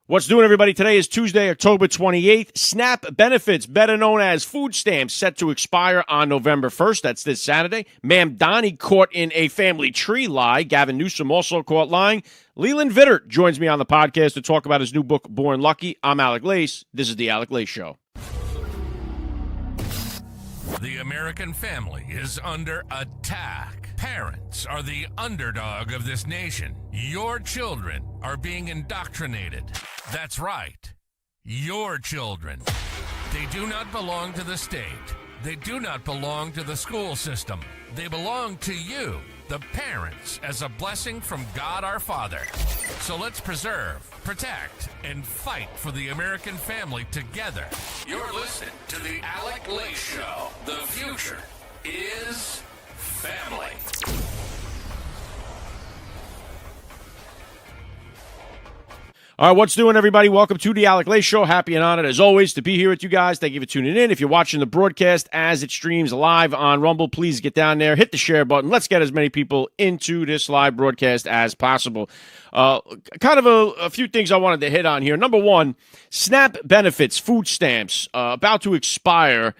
What's doing, everybody? Today is Tuesday, October 28th. SNAP benefits, better known as food stamps, set to expire on November 1st. That's this Saturday. Mamdani caught in a family tree lie. Gavin Newsom also caught lying. Leland Vittert joins me on the podcast to talk about his new book, Born Lucky. I'm AlecLace. This is the AlecLace Show. The American family is under attack. Parents are the underdog of this nation. Your children are being indoctrinated. That's right. Your children. They do not belong to the state. They do not belong to the school system. They belong to you, the parents, as a blessing from God our Father. So let's preserve, protect, and fight for the American family together. You're listening to the AlecLace Show. The future is family. All right, what's doing, everybody? Welcome to the AlecLace Show. Happy and honored, as always, to be here with you guys. Thank you for tuning in. If you're watching the broadcast as it streams live on Rumble, please get down there, hit the share button. Let's get as many people into this live broadcast as possible. Kind of a few things I wanted to hit on here. Number one, SNAP benefits, food stamps, about to expire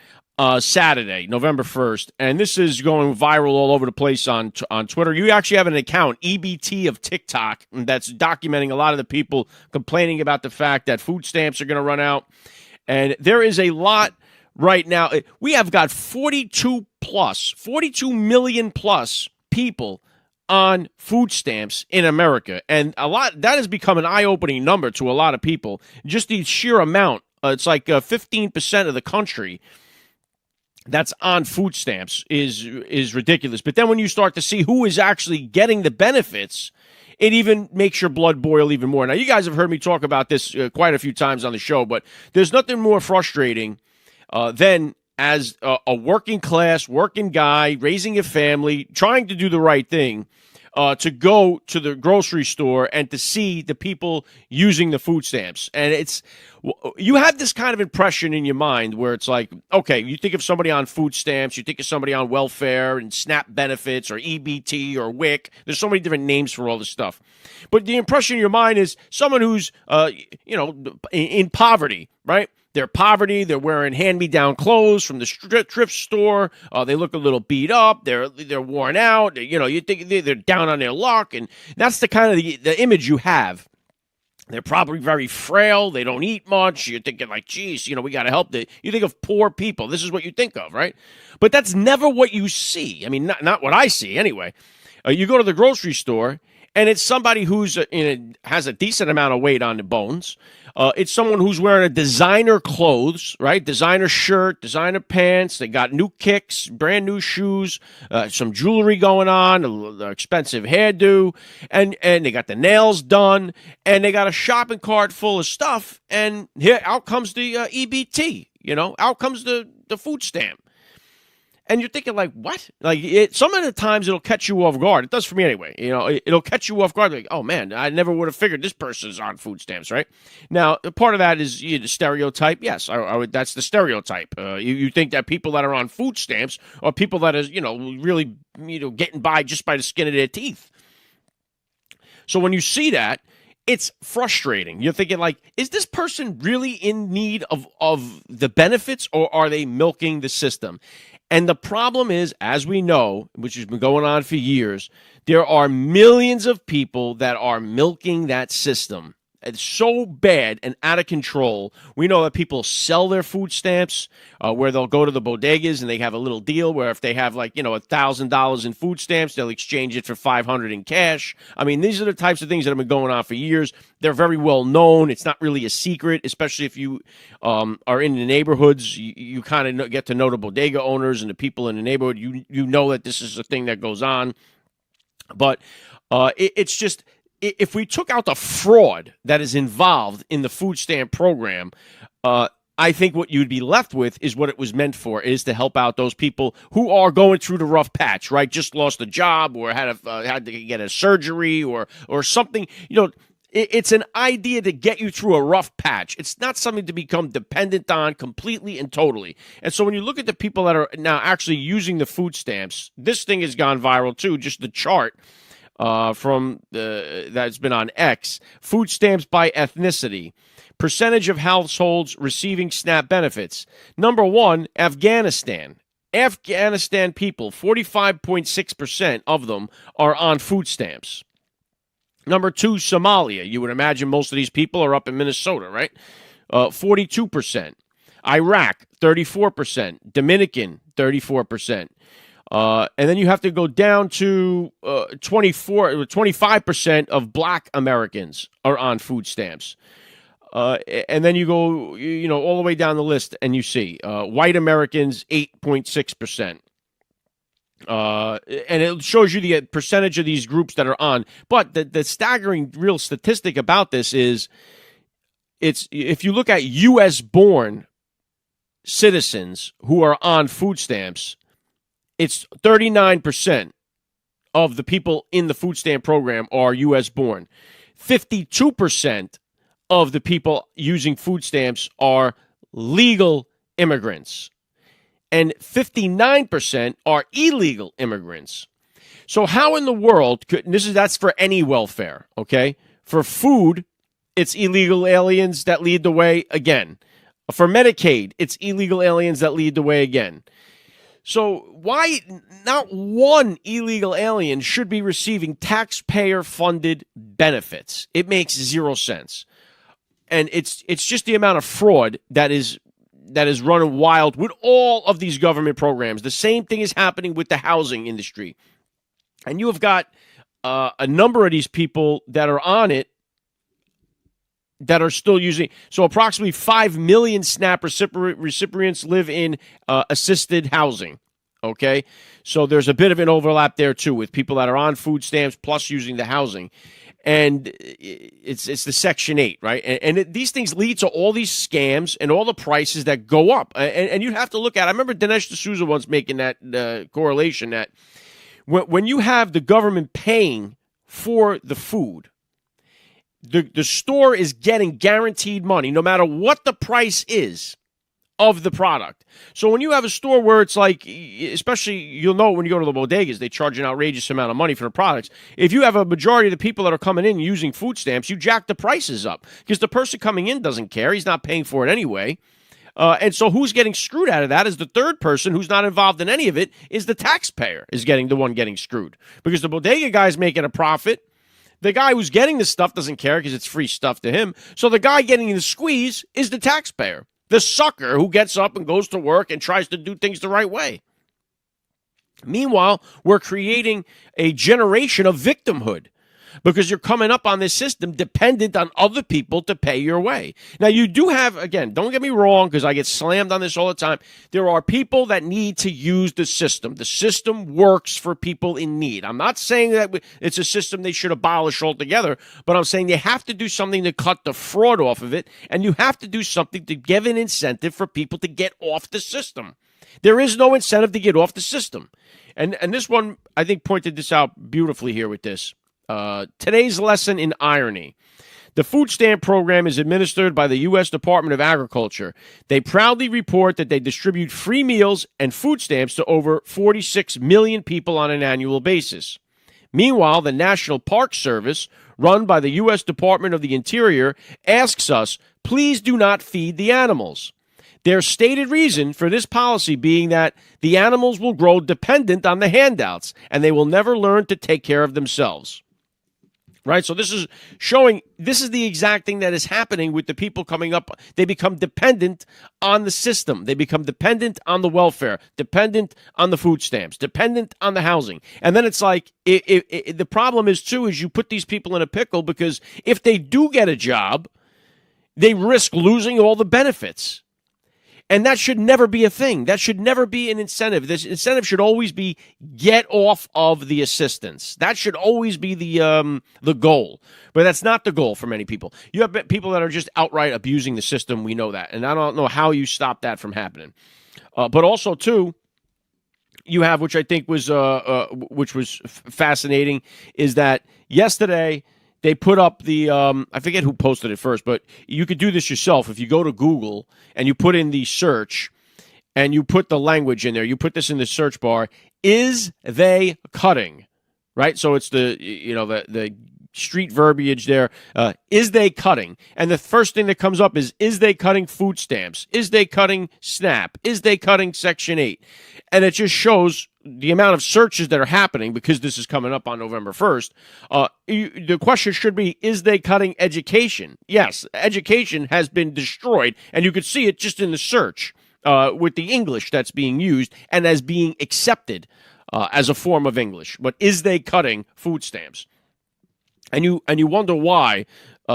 Saturday, November 1st, and this is going viral all over the place on Twitter. You actually have an account, EBT of TikTok, that's documenting a lot of the people complaining about the fact that food stamps are going to run out, and there is a lot right now. We have got 42 million plus people on food stamps in America, and a lot that has become an eye-opening number to a lot of people. Just the sheer amount, it's like 15% of the country that's on food stamps is ridiculous. But then when you start to see who is actually getting the benefits, it even makes your blood boil even more. Now, you guys have heard me talk about this quite a few times on the show, but there's nothing more frustrating than as a working class, working guy, raising a family, trying to do the right thing, to go to the grocery store and to see the people using the food stamps. And you have this kind of impression in your mind where it's like, okay, you think of somebody on food stamps, you think of somebody on welfare and SNAP benefits or EBT or WIC. There's so many different names for all this stuff. But the impression in your mind is someone who's, in poverty, right? They're poverty. They're wearing hand-me-down clothes from the thrift store. They look a little beat up. They're worn out. You think they're down on their luck, and that's the kind of the image you have. They're probably very frail. They don't eat much. You're thinking like, geez, we got to help them. You think of poor people. This is what you think of, right? But that's never what you see. I mean, not what I see anyway. You go to the grocery store, and it's somebody who's has a decent amount of weight on the bones. It's someone who's wearing a designer clothes, right? Designer shirt, designer pants. They got new kicks, brand new shoes, some jewelry going on, an expensive hairdo, and they got the nails done, and they got a shopping cart full of stuff. And here, out comes the EBT. Out comes the food stamp. And you're thinking, like, what? Like, some of the times it'll catch you off guard. It does for me anyway. It'll catch you off guard. Like, oh, man, I never would have figured this person's on food stamps, right? Now, part of that is the stereotype. Yes, I would, that's the stereotype. You think that people that are on food stamps are people that is, really, getting by just by the skin of their teeth. So when you see that, it's frustrating. You're thinking, like, is this person really in need of the benefits, or are they milking the system? And the problem is, as we know, which has been going on for years, there are millions of people that are milking that system. It's so bad and out of control. We know that people sell their food stamps where they'll go to the bodegas and they have a little deal where if they have $1,000 in food stamps, they'll exchange it for $500 in cash. I mean, these are the types of things that have been going on for years. They're very well known. It's not really a secret, especially if you are in the neighborhoods. You kind of get to know the bodega owners and the people in the neighborhood. You know that this is a thing that goes on. But it's just, if we took out the fraud that is involved in the food stamp program, I think what you'd be left with is what it was meant for, is to help out those people who are going through the rough patch, right? Just lost a job or had to get a surgery or something. It's an idea to get you through a rough patch. It's not something to become dependent on completely and totally. And so when you look at the people that are now actually using the food stamps, this thing has gone viral too, just the chart. that's been on X. Food stamps by ethnicity. Percentage of households receiving SNAP benefits. Number 1, Afghanistan. Afghanistan people, 45.6% of them are on food stamps. Number 2, Somalia. You would imagine most of these people are up in Minnesota, right? 42%. Iraq, 34%. Dominican, 34%. And then you have to go down to 25% of black Americans are on food stamps. And then you go, all the way down the list, and you see white Americans, 8.6%. And it shows you the percentage of these groups that are on. But the staggering real statistic about this is, if you look at U.S.-born citizens who are on food stamps, it's 39% of the people in the food stamp program are U.S.-born. 52% of the people using food stamps are legal immigrants. And 59% are illegal immigrants. So how in the world that's for any welfare, okay? For food, it's illegal aliens that lead the way again. For Medicaid, it's illegal aliens that lead the way again. So why not one illegal alien should be receiving taxpayer-funded benefits? It makes zero sense. And it's just the amount of fraud that is running wild with all of these government programs. The same thing is happening with the housing industry. And you have got a number of these people that are on it that are still using. So approximately 5 million SNAP recipients live in assisted housing. Okay? So there's a bit of an overlap there, too, with people that are on food stamps plus using the housing. And it's the Section 8, right? And these things lead to all these scams and all the prices that go up. And you have to look at, I remember Dinesh D'Souza once making that correlation that when you have the government paying for the food, the store is getting guaranteed money no matter what the price is of the product. So when you have a store where it's like, especially you'll know when you go to the bodegas, they charge an outrageous amount of money for the products. If you have a majority of the people that are coming in using food stamps, you jack the prices up because the person coming in doesn't care. He's not paying for it anyway. And so who's getting screwed out of that is the third person who's not involved in any of it is the taxpayer is getting the one getting screwed because the bodega guy's making a profit. The guy who's getting the stuff doesn't care because it's free stuff to him. So the guy getting the squeeze is the taxpayer. The sucker who gets up and goes to work and tries to do things the right way. Meanwhile, we're creating a generation of victimhood because you're coming up on this system dependent on other people to pay your way. Now, you do have, again, don't get me wrong, because I get slammed on this all the time. There are people that need to use the system. The system works for people in need. I'm not saying that it's a system they should abolish altogether, but I'm saying you have to do something to cut the fraud off of it, and you have to do something to give an incentive for people to get off the system. There is no incentive to get off the system. And this one, I think, pointed this out beautifully here with this. Today's lesson in irony. The food stamp program is administered by the U.S. Department of Agriculture. They proudly report that they distribute free meals and food stamps to over 46 million people on an annual basis. Meanwhile, the National Park Service, run by the U.S. Department of the Interior, asks us, please do not feed the animals. Their stated reason for this policy being that the animals will grow dependent on the handouts and they will never learn to take care of themselves. Right? So this is showing, this is the exact thing that is happening with the people coming up. They become dependent on the system. They become dependent on the welfare, dependent on the food stamps, dependent on the housing. And then it's like, the problem is too, is you put these people in a pickle because if they do get a job, they risk losing all the benefits. And that should never be a thing. That should never be an incentive. This incentive should always be get off of the assistance. That should always be the goal. But that's not the goal for many people. You have people that are just outright abusing the system. We know that. And I don't know how you stop that from happening. But also, too, you have, which I think was fascinating, is that yesterday they put up the, I forget who posted it first, but you could do this yourself. If you go to Google and you put in the search and you put the language in there, you put this in the search bar, is they cutting? right? So it's the street verbiage there. Is they cutting? And the first thing that comes up is they cutting food stamps? Is they cutting SNAP? Is they cutting Section 8? And it just shows the amount of searches that are happening because this is coming up on November 1st. The question should be, is they cutting education? Yes, education has been destroyed, and you could see it just in the search with the English that's being used and as being accepted as a form of English. But is they cutting food stamps? And you wonder why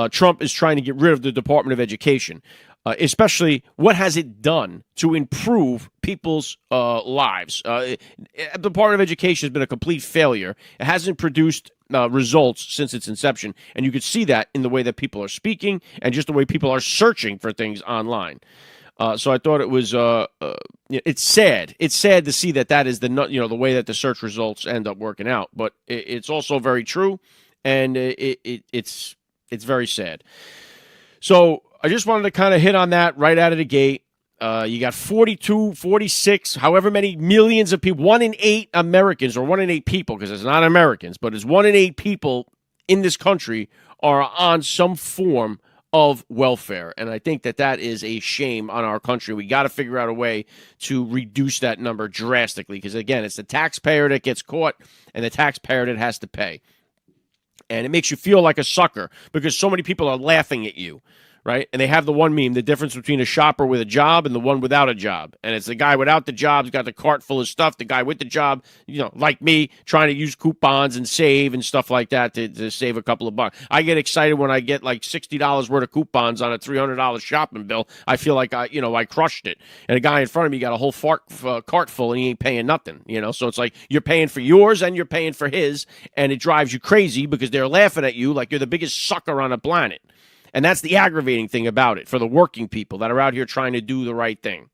Trump is trying to get rid of the Department of Education, especially what has it done to improve people's lives? The Department of Education has been a complete failure. It hasn't produced results since its inception, and you could see that in the way that people are speaking and just the way people are searching for things online. So I thought it was it's sad. It's sad to see that is the way that the search results end up working out. But it's also very true. And it's very sad. So I just wanted to kind of hit on that right out of the gate. You got 42, 46, however many millions of people, 1 in 8 Americans, or 1 in 8 people, because it's not Americans, but it's 1 in 8 people in this country are on some form of welfare. And I think that is a shame on our country. We got to figure out a way to reduce that number drastically, because, again, it's the taxpayer that gets caught and the taxpayer that has to pay. And it makes you feel like a sucker because so many people are laughing at you, right? And they have the one meme, the difference between a shopper with a job and the one without a job. And it's the guy without the job who's got the cart full of stuff. The guy with the job, like me, trying to use coupons and save and stuff like that to save a couple of bucks. I get excited when I get like $60 worth of coupons on a $300 shopping bill. I feel like I crushed it. And a guy in front of me got a whole cart full and he ain't paying nothing, So it's like you're paying for yours and you're paying for his, and it drives you crazy because they're laughing at you like you're the biggest sucker on the planet. And that's the aggravating thing about it for the working people that are out here trying to do the right thing.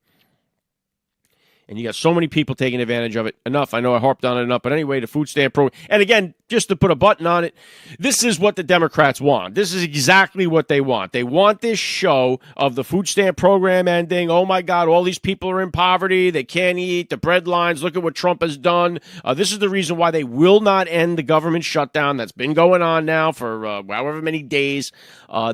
And you got so many people taking advantage of it. Enough. I know I harped on it enough. But anyway, the food stamp program. And again, just to put a button on it, this is what the Democrats want. This is exactly what they want. They want this show of the food stamp program ending. Oh, my God, all these people are in poverty. They can't eat. The bread lines. Look at what Trump has done. This is the reason why they will not end the government shutdown that's been going on now for however many days.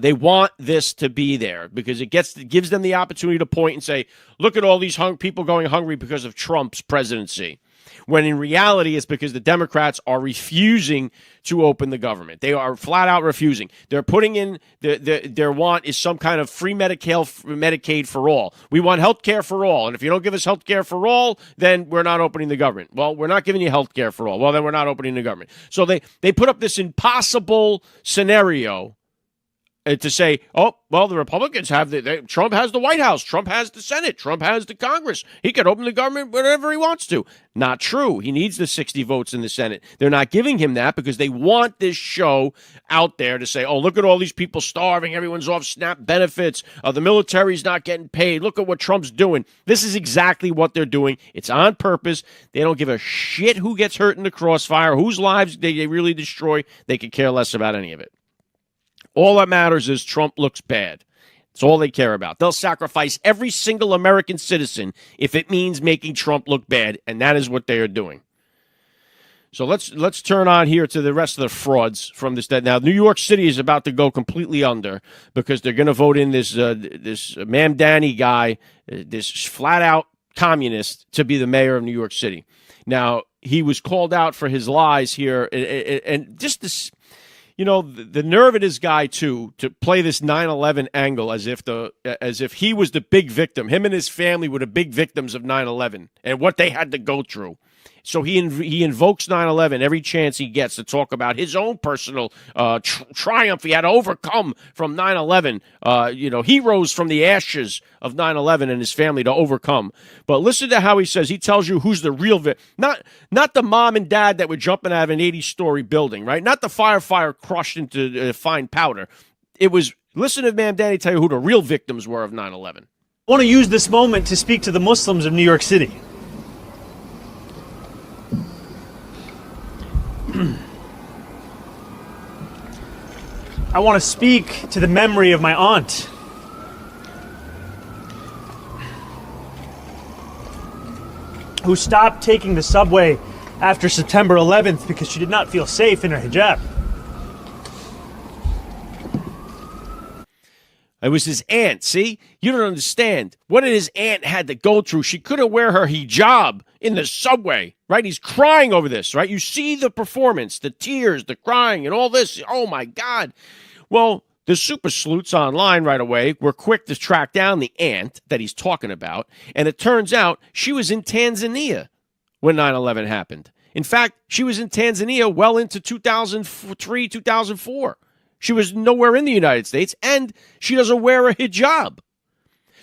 They want this to be there because it gives them the opportunity to point and say, look at all these people going hungry because of Trump's presidency. When in reality, it's because the Democrats are refusing to open the government. They are flat out refusing. They're putting in their want is some kind of free Medicaid for all. We want health care for all. And if you don't give us health care for all, then we're not opening the government. Well, we're not giving you health care for all. Well, then we're not opening the government. So they put up this impossible scenario to say, oh, well, the Republicans have Trump has the White House, Trump has the Senate, Trump has the Congress. He can open the government whenever he wants to. Not true. He needs the 60 votes in the Senate. They're not giving him that because they want this show out there to say, oh, look at all these people starving. Everyone's off SNAP benefits. The military's not getting paid. Look at what Trump's doing. This is exactly what they're doing. It's on purpose. They don't give a shit who gets hurt in the crossfire, whose lives they really destroy. They could care less about any of it. All that matters is Trump looks bad. That's all they care about. They'll sacrifice every single American citizen if it means making Trump look bad, and that is what they are doing. So let's turn on here to the rest of the frauds from this. Now, New York City is about to go completely under because they're going to vote in this Mamdani guy, this flat-out communist, to be the mayor of New York City. Now, he was called out for his lies here, and just this... the nerve of this guy, too, to play this 9/11 angle as if he was the big victim. Him and his family were the big victims of 9/11 and what they had to go through. So he invokes 9/11 every chance he gets to talk about his own personal triumph he had to overcome from 9/11. He rose from the ashes of 9/11 and his family to overcome. But listen to how he says. He tells you who's the real not the mom and dad that were jumping out of an 80-story building, right? Not the firefighter crushed into fine powder. Listen to Mamdani tell you who the real victims were of 9/11. I want to use this moment to speak to the Muslims of New York City. I want to speak to the memory of my aunt. Who stopped taking the subway after September 11th because she did not feel safe in her hijab. It was his aunt, see? You don't understand. What his aunt had to go through. She couldn't wear her hijab in the subway, right? He's crying over this, right? You see the performance, the tears, the crying, and all this. Oh, my God. Well, the super sleuths online right away were quick to track down the aunt that he's talking about, and it turns out she was in Tanzania when 9/11 happened. In fact, she was in Tanzania well into 2003, 2004. She was nowhere in the United States, and she doesn't wear a hijab.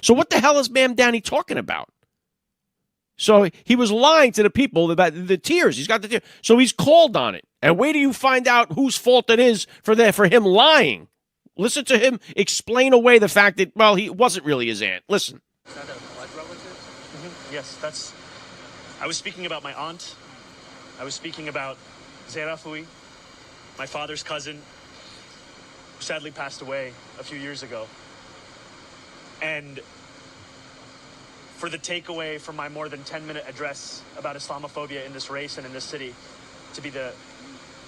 So what the hell is Mamdani talking about? So he was lying to the people about the tears. He's got the tears. So he's called on it. And wait till you find out whose fault it is for him lying. Listen to him explain away the fact that, well, he wasn't really his aunt. Listen. Is that a blood relative? Mm-hmm. Yes, I was speaking about my aunt. I was speaking about Zerafui, my father's cousin, who sadly passed away a few years ago. And for the takeaway from my more than 10-minute address about Islamophobia in this race and in this city to be the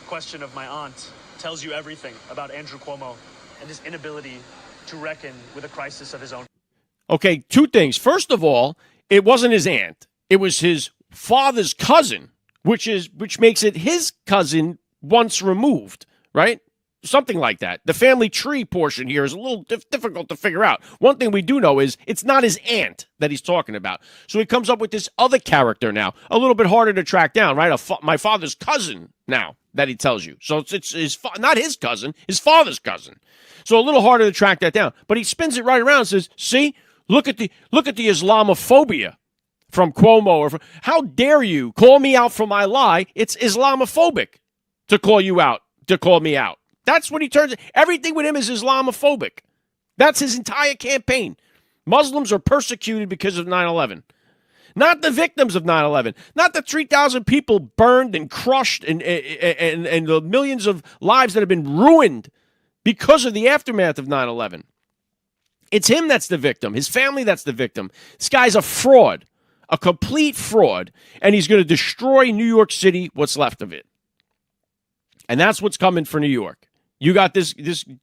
question of my aunt tells you everything about Andrew Cuomo and his inability to reckon with a crisis of his own. Okay, two things. First of all, it wasn't his aunt. It was his father's cousin, which makes it his cousin once removed, right? Something like that. The family tree portion here is a little difficult to figure out. One thing we do know is it's not his aunt that he's talking about. So he comes up with this other character now, a little bit harder to track down, right? My father's cousin now that he tells you. So it's not his cousin, his father's cousin. So a little harder to track that down. But he spins it right around and says, see, look at the Islamophobia from Cuomo. How dare you call me out for my lie? It's Islamophobic to call you out, to call me out. That's what he turns. Everything with him is Islamophobic. That's his entire campaign. Muslims are persecuted because of 9/11. Not the victims of 9/11. Not the 3,000 people burned and crushed and the millions of lives that have been ruined because of the aftermath of 9/11. It's him that's the victim. His family that's the victim. This guy's a fraud, a complete fraud, and he's going to destroy New York City, what's left of it. And that's what's coming for New York. You got this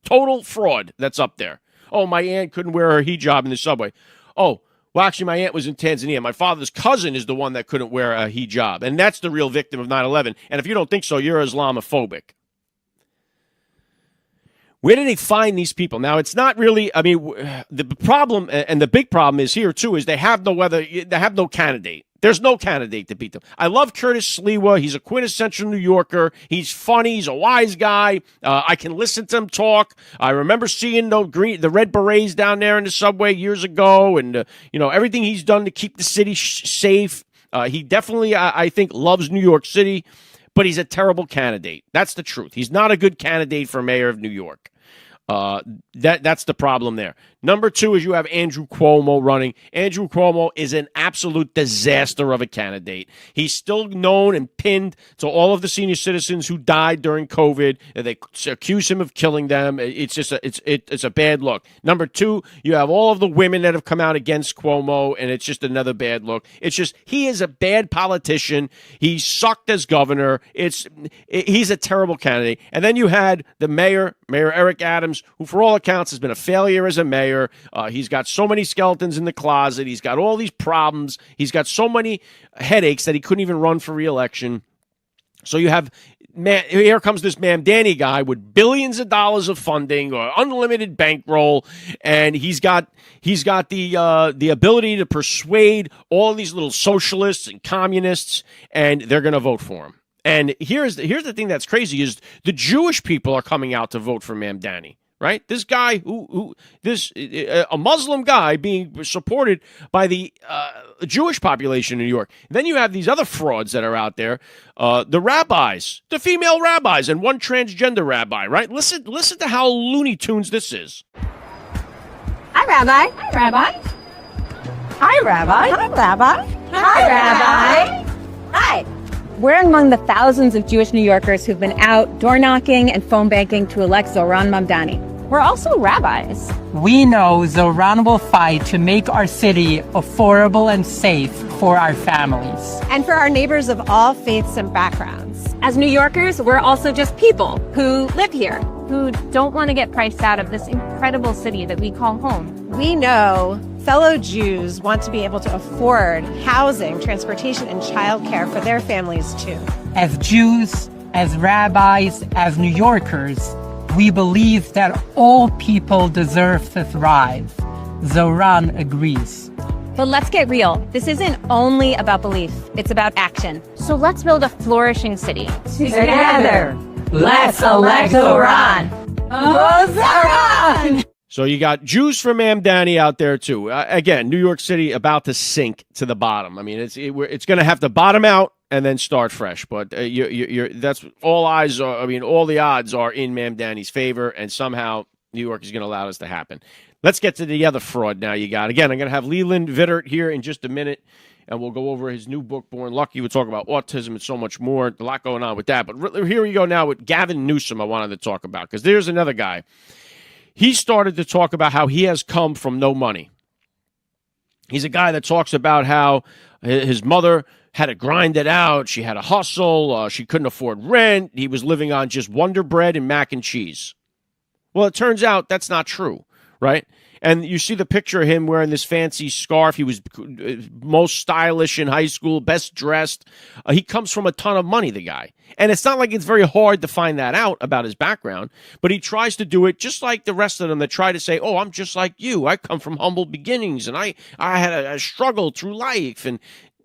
total fraud that's up there. Oh, my aunt couldn't wear her hijab in the subway. Oh, well, actually, my aunt was in Tanzania. My father's cousin is the one that couldn't wear a hijab. And that's the real victim of 9/11. And if you don't think so, you're Islamophobic. Where did they find these people? Now, it's not really, I mean, the problem, and the big problem is here, too, is they have no candidate. There's no candidate to beat them. I love Curtis Sliwa. He's a quintessential New Yorker. He's funny. He's a wise guy. I can listen to him talk. I remember seeing the red berets down there in the subway years ago, and everything he's done to keep the city safe. He definitely, I think, loves New York City, but he's a terrible candidate. That's the truth. He's not a good candidate for mayor of New York. That's the problem there. Number two is you have Andrew Cuomo running. Andrew Cuomo is an absolute disaster of a candidate. He's still known and pinned to all of the senior citizens who died during COVID. They accuse him of killing them. It's just it's a bad look. Number two, you have all of the women that have come out against Cuomo, and it's just another bad look. It's just he is a bad politician. He sucked as governor. He's a terrible candidate. And then you had the Mayor Eric Adams, who for all accounts has been a failure as a mayor. He's got so many skeletons in the closet. He's got all these problems. He's got so many headaches that he couldn't even run for re-election. So you have, here comes this Mamdani guy with billions of dollars of funding or unlimited bankroll, and he's got the ability to persuade all these little socialists and communists, and they're going to vote for him. And here's the thing that's crazy is the Jewish people are coming out to vote for Mamdani. Right, this guy a Muslim guy being supported by the Jewish population in New York. And then you have these other frauds that are out there, the rabbis, the female rabbis, and one transgender rabbi. Right, listen to how Looney Tunes this is. Hi, Rabbi. Hi, Rabbi. Hi, Rabbi. Hi, Rabbi. Hi, Rabbi. Hi. We're among the thousands of Jewish New Yorkers who've been out door knocking and phone banking to elect Zohran Mamdani. we're also rabbis. We know Zoran will fight to make our city affordable and safe for our families. And for our neighbors of all faiths and backgrounds. As New Yorkers, we're also just people who live here, who don't want to get priced out of this incredible city that we call home. We know fellow Jews want to be able to afford housing, transportation, and childcare for their families too. As Jews, as rabbis, as New Yorkers, we believe that all people deserve to thrive. Zoran agrees. But let's get real. This isn't only about belief. It's about action. So let's build a flourishing city. Together, let's elect Zoran. Zoran! So you got Jews from Mamdani out there too. Again, New York City about to sink to the bottom. I mean, it's going to have to bottom out and then start fresh. But that's all eyes are. I mean, all the odds are in Mamdani's favor, and somehow New York is going to allow this to happen. Let's get to the other fraud now. You got again. I'm going to have Leland Vittert here in just a minute, and we'll go over his new book, Born Lucky. We'll talk about autism and so much more. A lot going on with that. But here we go now with Gavin Newsom. I wanted to talk about because there's another guy. He started to talk about how he has come from no money. He's a guy that talks about how his mother had to grind it out. She had to hustle. She couldn't afford rent. He was living on just Wonder Bread and mac and cheese. Well, it turns out that's not true, right? And you see the picture of him wearing this fancy scarf. He was most stylish in high school, best dressed. He comes from a ton of money, the guy. And it's not like it's very hard to find that out about his background, but he tries to do it just like the rest of them that try to say, oh, I'm just like you. I come from humble beginnings, and I had a struggle through life, and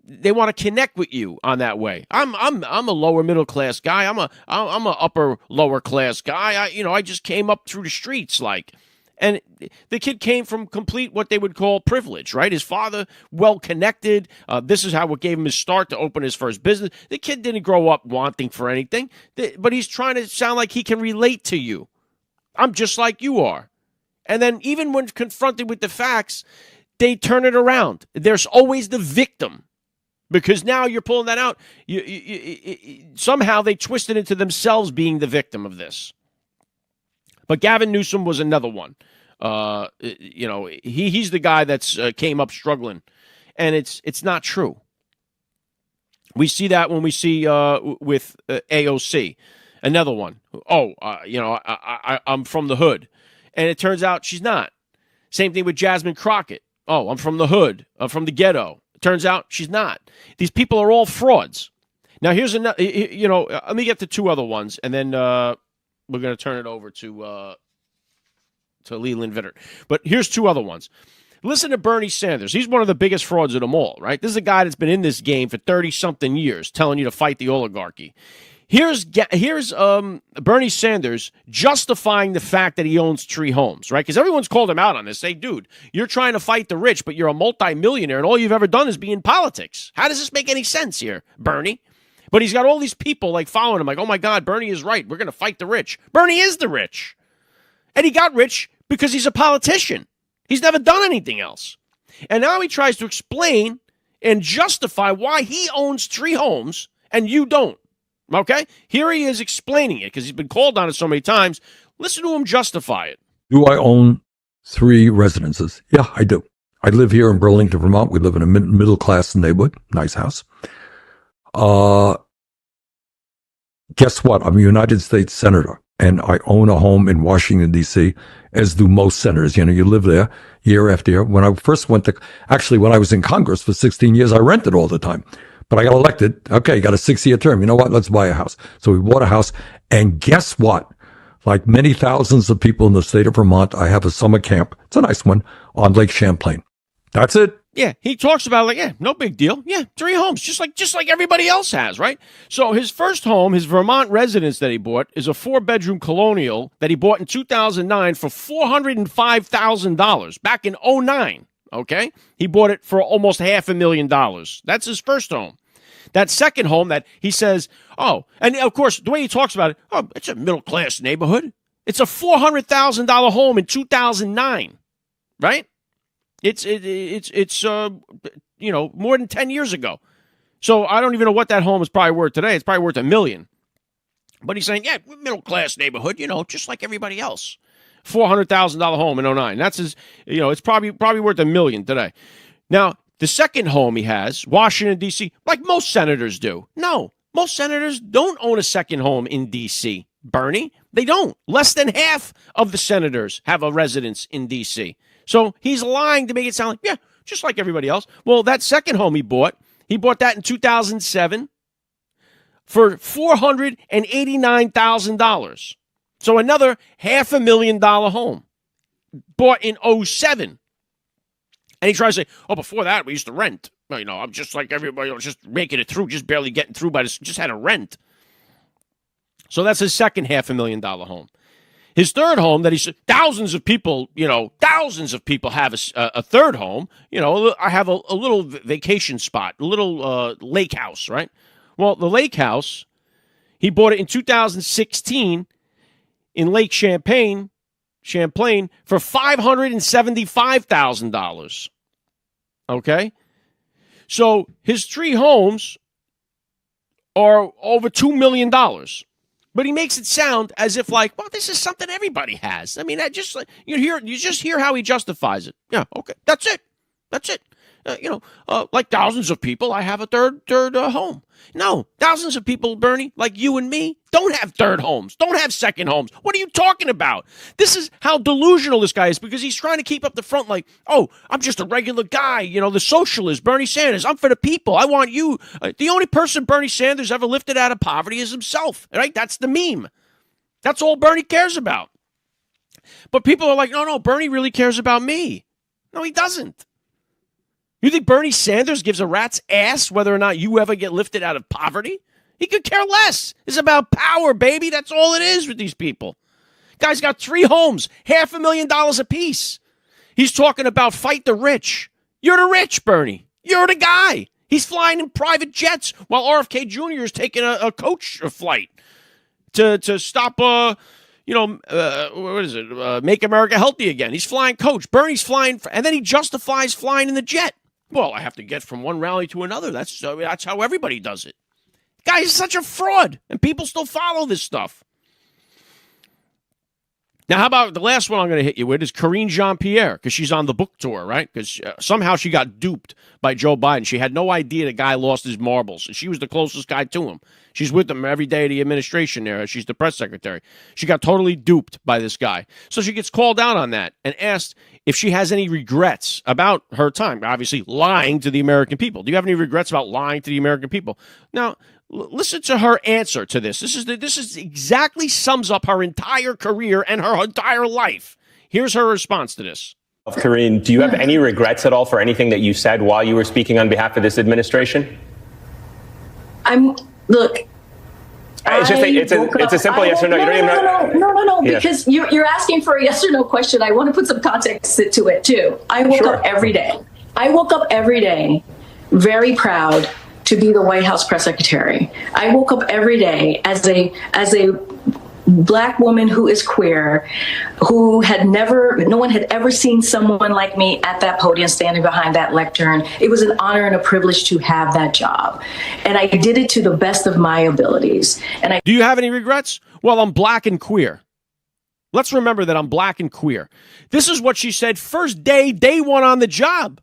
they want to connect with you on that way. I'm a lower middle class guy. I'm a upper lower class guy. I just came up through the streets like. And the kid came from complete what they would call privilege, right? His father, well-connected. This is how it gave him his start to open his first business. The kid didn't grow up wanting for anything, but he's trying to sound like he can relate to you. I'm just like you are. And then even when confronted with the facts, they turn it around. There's always the victim. Because now you're pulling that out. Somehow they twist it into themselves being the victim of this. But Gavin Newsom was another one. He's the guy that's came up struggling, and it's not true. We see that when we see with AOC, another one. I'm from the hood, and it turns out she's not. Same thing with Jasmine Crockett. Oh, I'm from the hood. I'm from the ghetto. It turns out she's not. These people are all frauds. Now here's another. Let me get to two other ones, and then. We're going to turn it over to Leland Vittert. But here's two other ones. Listen to Bernie Sanders. He's one of the biggest frauds of them all, right? This is a guy that's been in this game for 30-something years, telling you to fight the oligarchy. Here's Bernie Sanders justifying the fact that he owns tree homes, right? Because everyone's called him out on this. Say, dude, you're trying to fight the rich, but you're a multimillionaire, and all you've ever done is be in politics. How does this make any sense here, Bernie? But he's got all these people like following him, like, oh my God, Bernie is right. We're going to fight the rich. Bernie is the rich. And he got rich because he's a politician. He's never done anything else. And now he tries to explain and justify why he owns tree homes and you don't. Okay? Here he is explaining it because he's been called on it so many times. Listen to him justify it. Do I own 3 residences? Yeah, I do. I live here in Burlington, Vermont. We live in a middle-class neighborhood. Nice house. Guess what? I'm a United States Senator, and I own a home in Washington, D.C., as do most senators. You live there year after year. When I first when I was in Congress for 16 years, I rented all the time. But I got elected. Okay, got a 6-year term. You know what? Let's buy a house. So we bought a house. And guess what? Like many thousands of people in the state of Vermont, I have a summer camp. It's a nice one on Lake Champlain. That's it. Yeah, he talks about no big deal. Yeah, 3 homes, just like everybody else has, right? So his first home, his Vermont residence that he bought, is a 4-bedroom colonial that he bought in 2009 for $405,000 back in 2009. Okay, he bought it for almost $500,000. That's his first home. That second home that he says, and of course the way he talks about it, it's a middle class neighborhood. It's a $400,000 home in 2009, right? It's more than 10 years ago. So I don't even know what that home is probably worth today. It's probably worth $1 million. But he's saying, yeah, middle class neighborhood, just like everybody else. $400,000 home in '09. That's his, it's probably worth $1 million today. Now, the second home he has, Washington, D.C., like most senators do. No, most senators don't own a second home in D.C., Bernie. They don't. Less than half of the senators have a residence in D.C. So he's lying to make it sound like, yeah, just like everybody else. Well, that second home he bought that in 2007 for $489,000. So another $500,000 home bought in '07. And he tries to say, oh, before that, we used to rent. Well, I'm just like everybody else, just making it through, just barely getting through, but just had to rent. So that's his second $500,000 home. His third home that he's thousands of people have a third home. I have a little vacation spot, a little lake house, right? Well, the lake house, he bought it in 2016 in Lake Champlain for $575,000. Okay? So his three homes are over $2 million. But he makes it sound as if like, well, this is something everybody has. I mean, that just you just hear how he justifies it. Yeah, okay, that's it. Like thousands of people, I have a third home. No, thousands of people, Bernie, like you and me, don't have third homes, don't have second homes. What are you talking about? This is how delusional this guy is, because he's trying to keep up the front like, oh, I'm just a regular guy, the socialist, Bernie Sanders. I'm for the people. I want you. The only person Bernie Sanders ever lifted out of poverty is himself, right? That's the meme. That's all Bernie cares about. But people are like, no, Bernie really cares about me. No, he doesn't. You think Bernie Sanders gives a rat's ass whether or not you ever get lifted out of poverty? He could care less. It's about power, baby. That's all it is with these people. Guy's got three homes, $500,000 apiece. He's talking about fight the rich. You're the rich, Bernie. You're the guy. He's flying in private jets while RFK Jr. is taking a coach flight to stop, what is it? Make America Healthy Again. He's flying coach. Bernie's flying, and then he justifies flying in the jet. Well, I have to get from one rally to another. That's how everybody does it. Guy is such a fraud, and people still follow this stuff. Now, how about the last one I'm going to hit you with is Karine Jean-Pierre, because she's on the book tour, right? Because somehow she got duped by Joe Biden. She had no idea the guy lost his marbles. She was the closest guy to him. She's with him every day of the administration there. She's the press secretary. She got totally duped by this guy. So she gets called out on that and asked if she has any regrets about her time, obviously lying to the American people. Do you have any regrets about lying to the American people? Now, listen to her answer to this. This is exactly sums up her entire career and her entire life. Here's her response to this. Karine, do you have any regrets at all for anything that you said while you were speaking on behalf of this administration? Look. It's a simple yes or no. You don't even know. No, because you're asking for a yes or no question. I want to put some context to it too. I woke up every day. I woke up every day very proud to be the White House press secretary. I woke up every day as a Black woman who is queer, who no one had ever seen someone like me at that podium standing behind that lectern. It was an honor and a privilege to have that job. And I did it to the best of my abilities. Do you have any regrets? Well, I'm Black and queer. Let's remember that I'm Black and queer. This is what she said first day one on the job.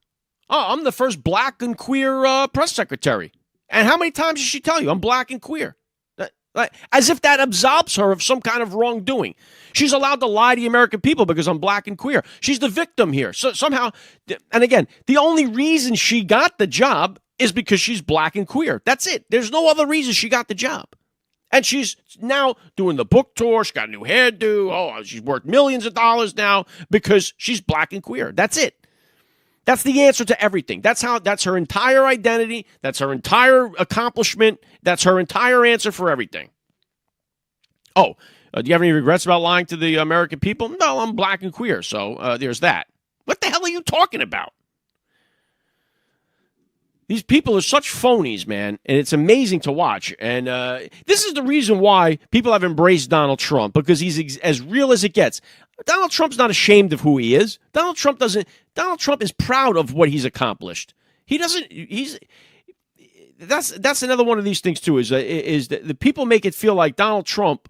Oh, I'm the first Black and queer press secretary. And how many times did she tell you I'm Black and queer? As if that absolves her of some kind of wrongdoing. She's allowed to lie to the American people because I'm Black and queer. She's the victim here. So somehow, and again, the only reason she got the job is because she's Black and queer. That's it. There's no other reason she got the job. And she's now doing the book tour. She's got a new hairdo. Oh, she's worth millions of dollars now because she's Black and queer. That's it. That's the answer to everything. That's her entire identity. That's her entire accomplishment. That's her entire answer for everything. Oh, do you have any regrets about lying to the American people? No, I'm Black and queer, so there's that. What the hell are you talking about? These people are such phonies, man, and it's amazing to watch. And this is the reason why people have embraced Donald Trump, because he's as real as it gets. Donald Trump's not ashamed of who he is. Donald Trump is proud of what he's accomplished. That's another one of these things too, is that the people make it feel like Donald Trump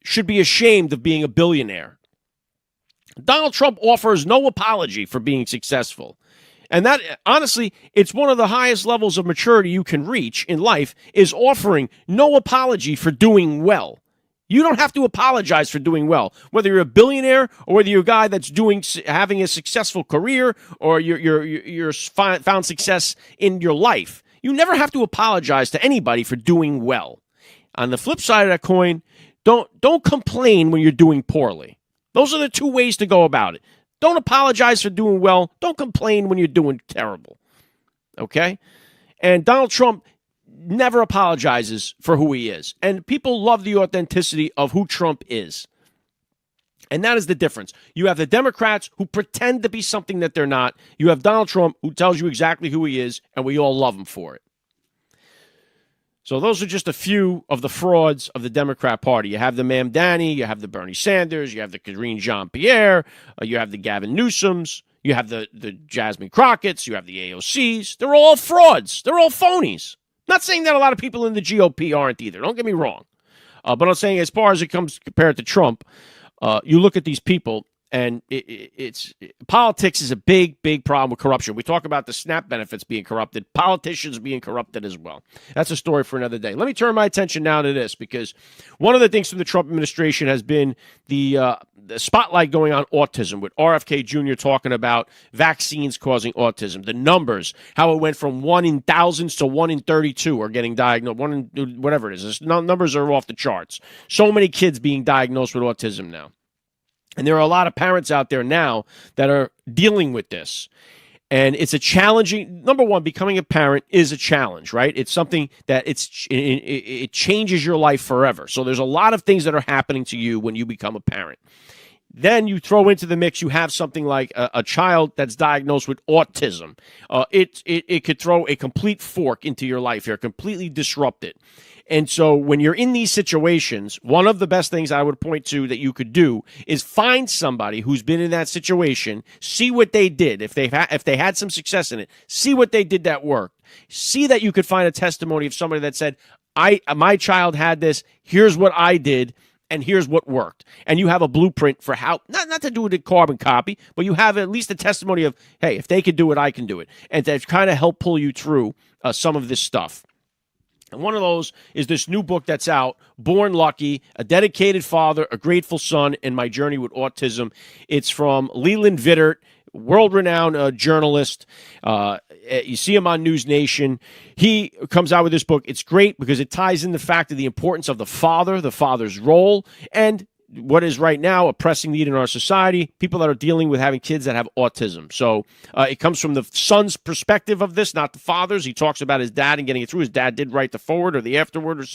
should be ashamed of being a billionaire. Donald Trump offers no apology for being successful. And that, honestly, it's one of the highest levels of maturity you can reach in life, is offering no apology for doing well. You don't have to apologize for doing well, whether you're a billionaire or whether you're a guy that's having a successful career or you're found success in your life. You never have to apologize to anybody for doing well. On the flip side of that coin, don't complain when you're doing poorly. Those are the two ways to go about it. Don't apologize for doing well. Don't complain when you're doing terrible. Okay? And Donald Trump never apologizes for who he is. And people love the authenticity of who Trump is. And that is the difference. You have the Democrats who pretend to be something that they're not. You have Donald Trump who tells you exactly who he is, and we all love him for it. So those are just a few of the frauds of the Democrat Party. You have the Mamdani, you have the Bernie Sanders, you have the Karine Jean-Pierre, you have the Gavin Newsoms, you have the Jasmine Crockett's, you have the AOCs. They're all frauds. They're all phonies. Not saying that a lot of people in the GOP aren't either. Don't get me wrong. But I'm saying as far as it comes compared to Trump, you look at these people, and politics is a big, big problem with corruption. We talk about the SNAP benefits being corrupted, politicians being corrupted as well. That's a story for another day. Let me turn my attention now to this, because one of the things from the Trump administration has been the spotlight going on autism, with RFK Jr. talking about vaccines causing autism, the numbers, how it went from 1 in thousands to 1 in 32 are getting diagnosed, whatever it is. These numbers are off the charts. So many kids being diagnosed with autism now. And there are a lot of parents out there now that are dealing with this. And it's a challenging, number one, becoming a parent is a challenge, right? It's something that it changes your life forever. So there's a lot of things that are happening to you when you become a parent. Then you throw into the mix, you have something like a child that's diagnosed with autism. It could throw a complete fork into your life here, completely disrupt it. And so when you're in these situations, one of the best things I would point to that you could do is find somebody who's been in that situation, see what they did. If they had some success in it, see what they did that worked. See that you could find a testimony of somebody that said, my child had this, here's what I did, and here's what worked. And you have a blueprint for how, not to do it in carbon copy, but you have at least a testimony of, hey, if they could do it, I can do it. And to kind of help pull you through some of this stuff. And one of those is this new book that's out, Born Lucky, A Dedicated Father, A Grateful Son, and My Journey with Autism. It's from Leland Vittert, world-renowned journalist. You see him on News Nation. He comes out with this book. It's great because it ties in the fact of the importance of the father's role, and what is right now a pressing need in our society, people that are dealing with having kids that have autism. So it comes from the son's perspective of this, not the father's. He talks about his dad and getting it through. His dad did write the forward or the afterward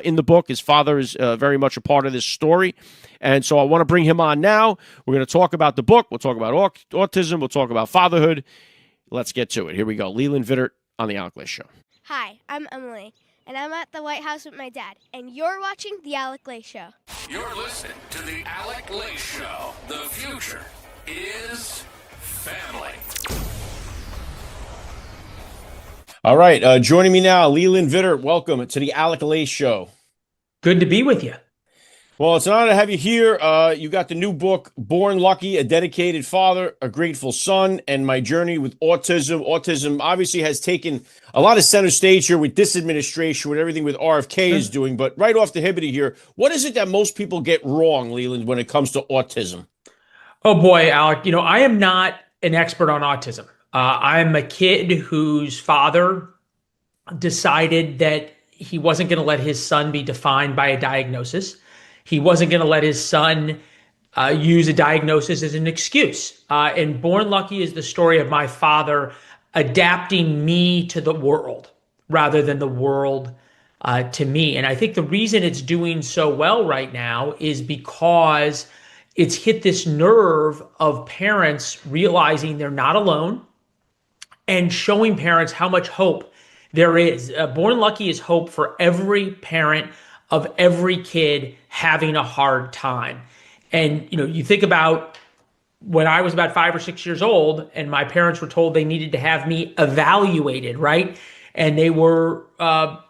in the book. His father is very much a part of this story. And so I want to bring him on now. We're going to talk about the book. We'll talk about autism. We'll talk about fatherhood. Let's get to it. Here we go. Leland Vittert on the AlecLace Show. Hi, I'm Emily, and I'm at the White House with my dad, and you're watching the AlecLace Show. You're listening to the AlecLace Show. The future is family. All right, joining me now, Leland Vittert. Welcome to the AlecLace Show. Good to be with you. Well, it's an honor to have you here. You got the new book, Born Lucky, A Dedicated Father, A Grateful Son, and My Journey with Autism. Autism obviously has taken a lot of center stage here with this administration, with everything with RFK is doing. But right off the hibbity here, what is it that most people get wrong, Leland, when it comes to autism? Oh, boy, Alec, I am not an expert on autism. I'm a kid whose father decided that he wasn't going to let his son be defined by a diagnosis. He wasn't going to let his son use a diagnosis as an excuse. And Born Lucky is the story of my father adapting me to the world rather than the world to me. And I think the reason it's doing so well right now is because it's hit this nerve of parents realizing they're not alone and showing parents how much hope there is. Born Lucky is hope for every parent of every kid having a hard time. And, you think about when I was about 5 or 6 years old and my parents were told they needed to have me evaluated, right? And they were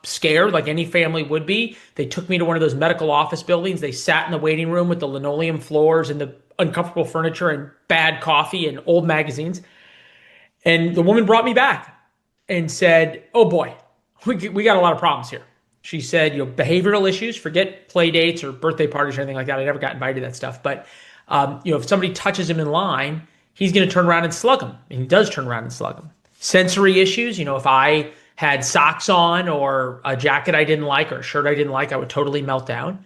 scared like any family would be. They took me to one of those medical office buildings. They sat in the waiting room with the linoleum floors and the uncomfortable furniture and bad coffee and old magazines. And the woman brought me back and said, "Oh boy, we got a lot of problems here." She said, behavioral issues, forget play dates or birthday parties or anything like that. I never got invited to that stuff. But, if somebody touches him in line, he's going to turn around and slug him. And he does turn around and slug him. Sensory issues, if I had socks on or a jacket I didn't like or a shirt I didn't like, I would totally melt down.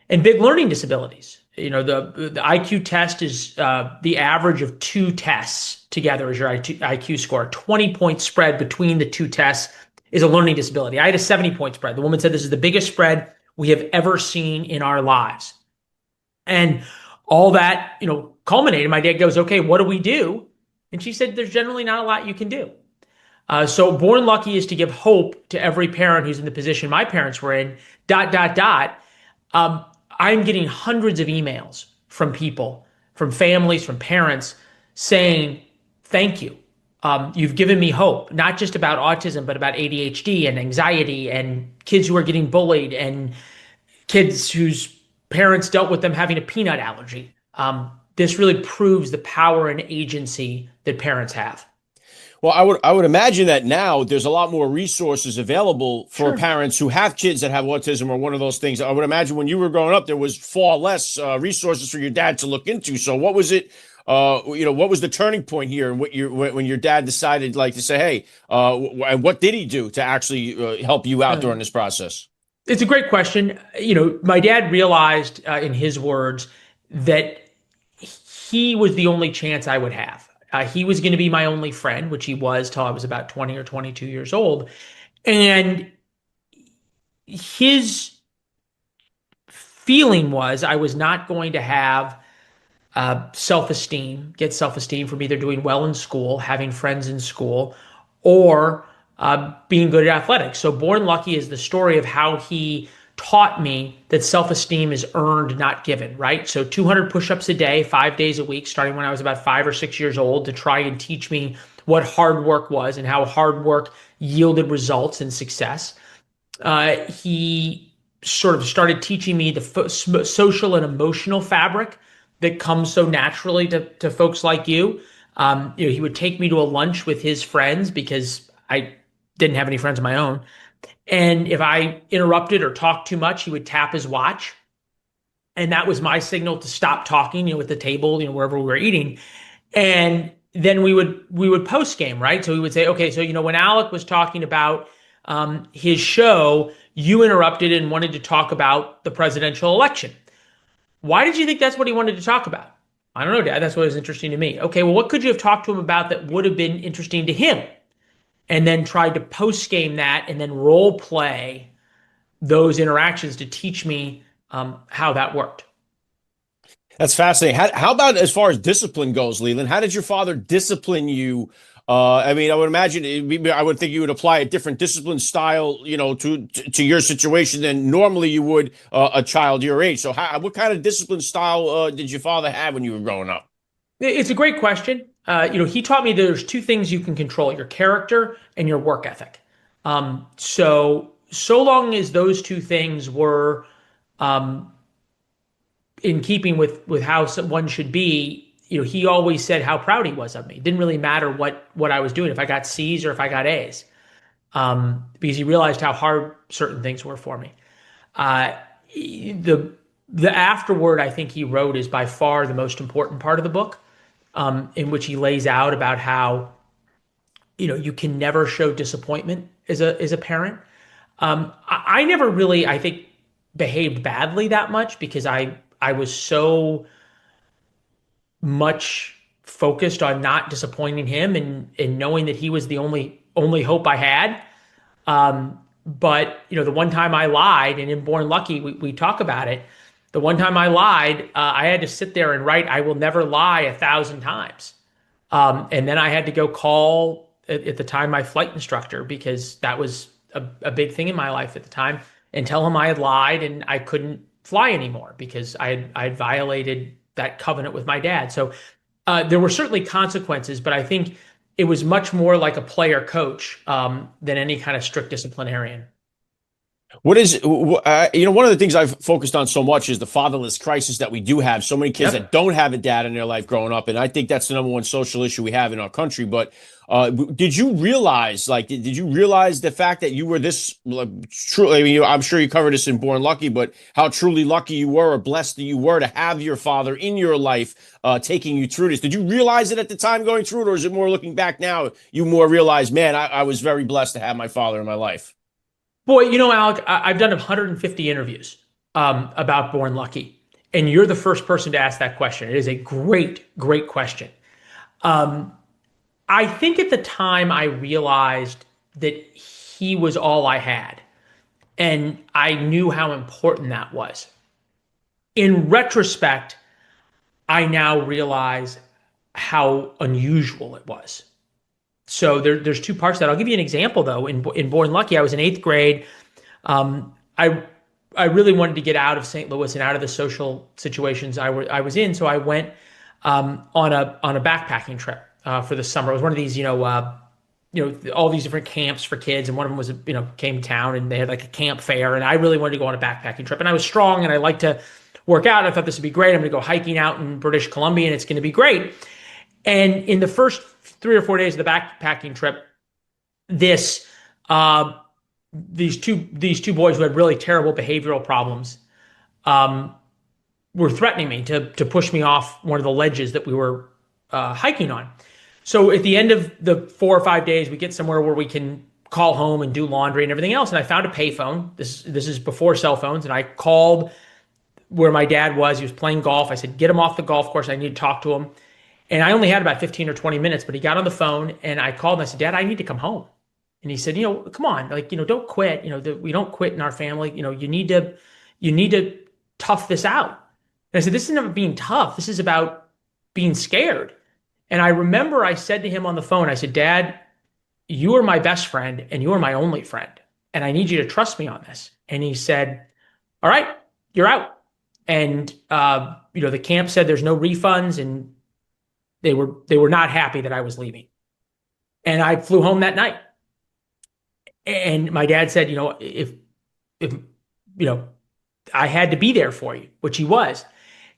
And big learning disabilities. The IQ test is the average of two tests together as your IQ score. A 20-point spread between the two tests is a learning disability. I had a 70-point spread. The woman said this is the biggest spread we have ever seen in our lives. And all that, culminated. My dad goes, "Okay, what do we do?" And she said, "There's generally not a lot you can do." So Born Lucky is to give hope to every parent who's in the position my parents were in, ... I'm getting hundreds of emails from people, from families, from parents saying, "Thank you. You've given me hope, not just about autism, but about ADHD and anxiety and kids who are getting bullied and kids whose parents dealt with them having a peanut allergy." This really proves the power and agency that parents have. Well, I would imagine that now there's a lot more resources available for parents who have kids that have autism or one of those things. I would imagine when you were growing up, there was far less resources for your dad to look into. So what was it? What was the turning point here? And when your dad decided to say, "Hey," what did he do to actually help you out during this process? It's a great question. My dad realized, in his words, that he was the only chance I would have. He was going to be my only friend, which he was till I was about 20 or 22 years old. And his feeling was I was not going to have get self-esteem from either doing well in school, having friends in school, or being good at athletics. So Born Lucky is the story of how he taught me that self-esteem is earned, not given, right? So 200 push-ups a day, 5 days a week, starting when I was about 5 or 6 years old, to try and teach me what hard work was and how hard work yielded results and success. He sort of started teaching me the social and emotional fabric that comes so naturally to folks like you. He would take me to a lunch with his friends because I didn't have any friends of my own. And if I interrupted or talked too much, he would tap his watch. And that was my signal to stop talking, at the table, wherever we were eating. And then we would post game, right? So we would say, "Okay, so, when Alec was talking about his show, you interrupted and wanted to talk about the presidential election. Why did you think that's what he wanted to talk about?" "I don't know, Dad. That's what was interesting to me." "Okay, well, what could you have talked to him about that would have been interesting to him?" And then tried to post game that and then role play those interactions to teach me how that worked. That's fascinating. How about as far as discipline goes, Leland? How did your father discipline you? I would imagine I would think you would apply a different discipline style, to your situation than normally you would a child your age. So what kind of discipline style did your father have when you were growing up? It's a great question. He taught me there's two things you can control: your character and your work ethic. So long as those two things were in keeping with how one should be, he always said how proud he was of me. It didn't really matter what I was doing, if I got C's or if I got A's, because he realized how hard certain things were for me. The afterword I think he wrote is by far the most important part of the book. In which he lays out about how, you can never show disappointment as a parent. I never really, I think, behaved badly that much because I was so much focused on not disappointing him and knowing that he was the only hope I had. But the one time I lied, and in Born Lucky, we talk about it. The one time I lied, I had to sit there and write, "I will never lie" 1,000 times. And then I had to go call, at the time, my flight instructor, because that was a big thing in my life at the time, and tell him I had lied and I couldn't fly anymore because I had violated that covenant with my dad. So there were certainly consequences, but I think it was much more like a player coach than any kind of strict disciplinarian. What is, one of the things I've focused on so much is the fatherless crisis that we do have. So many kids that don't have a dad in their life growing up. And I think that's the number one social issue we have in our country. But did you realize, did you realize the fact that you were this truly, I mean, I'm sure you covered this in Born Lucky, but how truly lucky you were or blessed that you were to have your father in your life taking you through this? Did you realize it at the time going through it? Or is it more looking back now, you more realize, man, I was very blessed to have my father in my life? Boy, Alec, I've done 150 interviews about Born Lucky, and you're the first person to ask that question. It is a great, great question. I think at the time I realized that he was all I had, and I knew how important that was. In retrospect, I now realize how unusual it was. So there's two parts to that. I'll give you an example, though. In Born Lucky, I was in 8th grade. I really wanted to get out of St. Louis and out of the social situations I was in. So I went on a backpacking trip for the summer. It was one of these, all these different camps for kids, and one of them was, came to town and they had like a camp fair. And I really wanted to go on a backpacking trip. And I was strong and I like to work out. I thought this would be great. I'm going to go hiking out in British Columbia and it's going to be great. And in the first 3 or 4 days of the backpacking trip, these two boys who had really terrible behavioral problems were threatening me to push me off one of the ledges that we were hiking on. So at the end of the 4 or 5 days, we get somewhere where we can call home and do laundry and everything else. And I found a payphone. This is before cell phones, and I called where my dad was. He was playing golf. I said, get him off the golf course. I need to talk to him. And I only had about 15 or 20 minutes, but he got on the phone and I called and I said, Dad, I need to come home. And he said, come on, don't quit. We don't quit in our family. You need to tough this out. And I said, this isn't about being tough. This is about being scared. And I remember I said to him on the phone, I said, Dad, you are my best friend and you are my only friend. And I need you to trust me on this. And he said, all right, you're out. And, the camp said there's no refunds, and they were not happy that I was leaving. And I flew home that night. And my dad said, if I had to be there for you, which he was.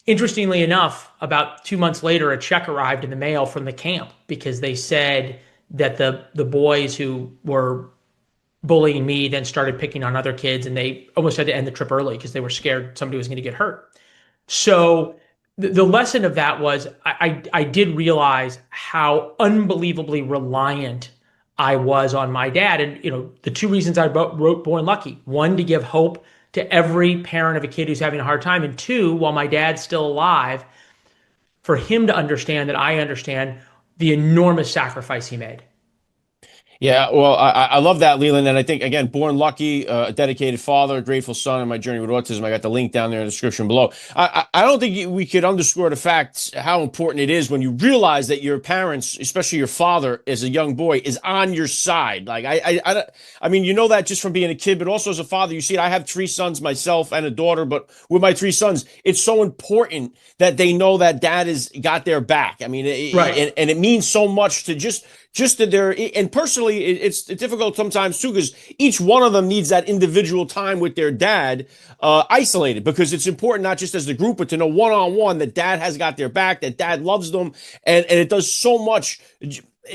Interestingly enough, about 2 months later, a check arrived in the mail from the camp because they said that the boys who were bullying me then started picking on other kids, and they almost had to end the trip early because they were scared somebody was going to get hurt. So the lesson of that was I did realize how unbelievably reliant I was on my dad. And, the two reasons I wrote Born Lucky: one, to give hope to every parent of a kid who's having a hard time. And two, while my dad's still alive, for him to understand that I understand the enormous sacrifice he made. Yeah, well, I love that, Leland. And I think, again, Born Lucky, a dedicated father, a grateful son, and my journey with autism. I got the link down there in the description below. I don't think we could underscore the fact how important it is when you realize that your parents, especially your father as a young boy, is on your side. Like, I mean, that just from being a kid, but also as a father. You see it, I have 3 sons myself and a daughter, but with my 3 sons, it's so important that they know that dad has got their back. I mean, right. And it means so much to just that they're, and personally, it's difficult sometimes too, because each one of them needs that individual time with their dad, isolated, because it's important not just as the group, but to know one-on-one that dad has got their back, that dad loves them, and it does so much,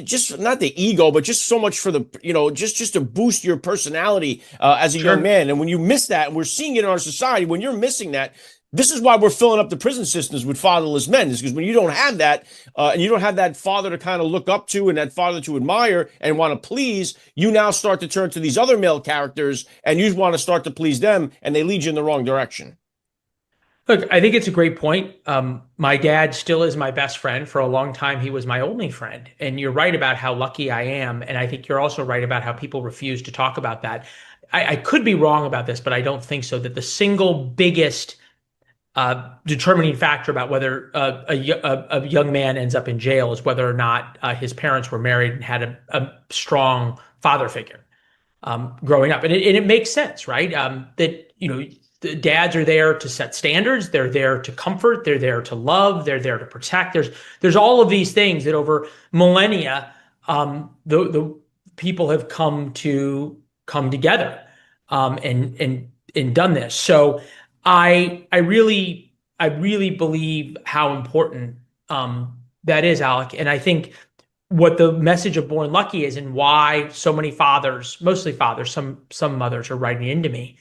just not the ego, but just so much for the, just to boost your personality as a young man. And when you miss that, and we're seeing it in our society, when you're missing that, this is why we're filling up the prison systems with fatherless men, is because when you don't have that, and you don't have that father to kind of look up to and that father to admire and want to please, you now start to turn to these other male characters and you want to start to please them, and they lead you in the wrong direction. Look, I think it's a great point. My dad still is my best friend. For a long time, he was my only friend. And you're right about how lucky I am. And I think you're also right about how people refuse to talk about that. I could be wrong about this, but I don't think so. That the single biggest determining factor about whether a young man ends up in jail is whether or not his parents were married and had a strong father figure growing up. And it makes sense, right? That, the dads are there to set standards. They're there to comfort. They're there to love. They're there to protect. There's all of these things that over millennia, the people have come together. and done this. So I really believe how important that is, Alec. And I think what the message of Born Lucky is, and why so many fathers, mostly fathers, some mothers are writing into me,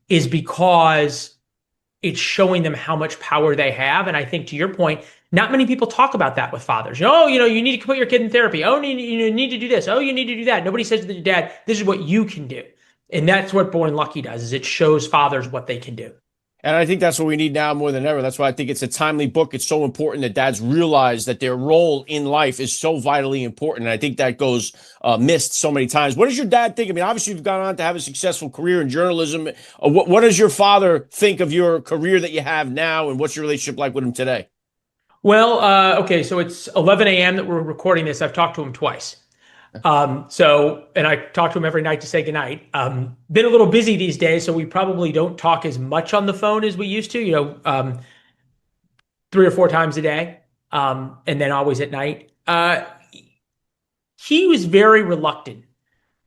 is because it's showing them how much power they have. And I think, to your point, not many people talk about that with fathers. Oh, you need to put your kid in therapy. Oh, you need to do this. Oh, you need to do that. Nobody says to the dad, this is what you can do. And that's what Born Lucky does, is it shows fathers what they can do. And I think that's what we need now more than ever. That's why I think it's a timely book. It's so important that dads realize that their role in life is so vitally important. And I think that goes missed so many times. What does your dad think? I mean, obviously, you've gone on to have a successful career in journalism. What does your father think of your career that you have now, and what's your relationship like with him today? Well, okay, so it's 11 a.m. that we're recording this. I've talked to him twice. And I talk to him every night to say goodnight. Been a little busy these days, so we probably don't talk as much on the phone as we used to, 3 or 4 times a day. And then always at night. He was very reluctant,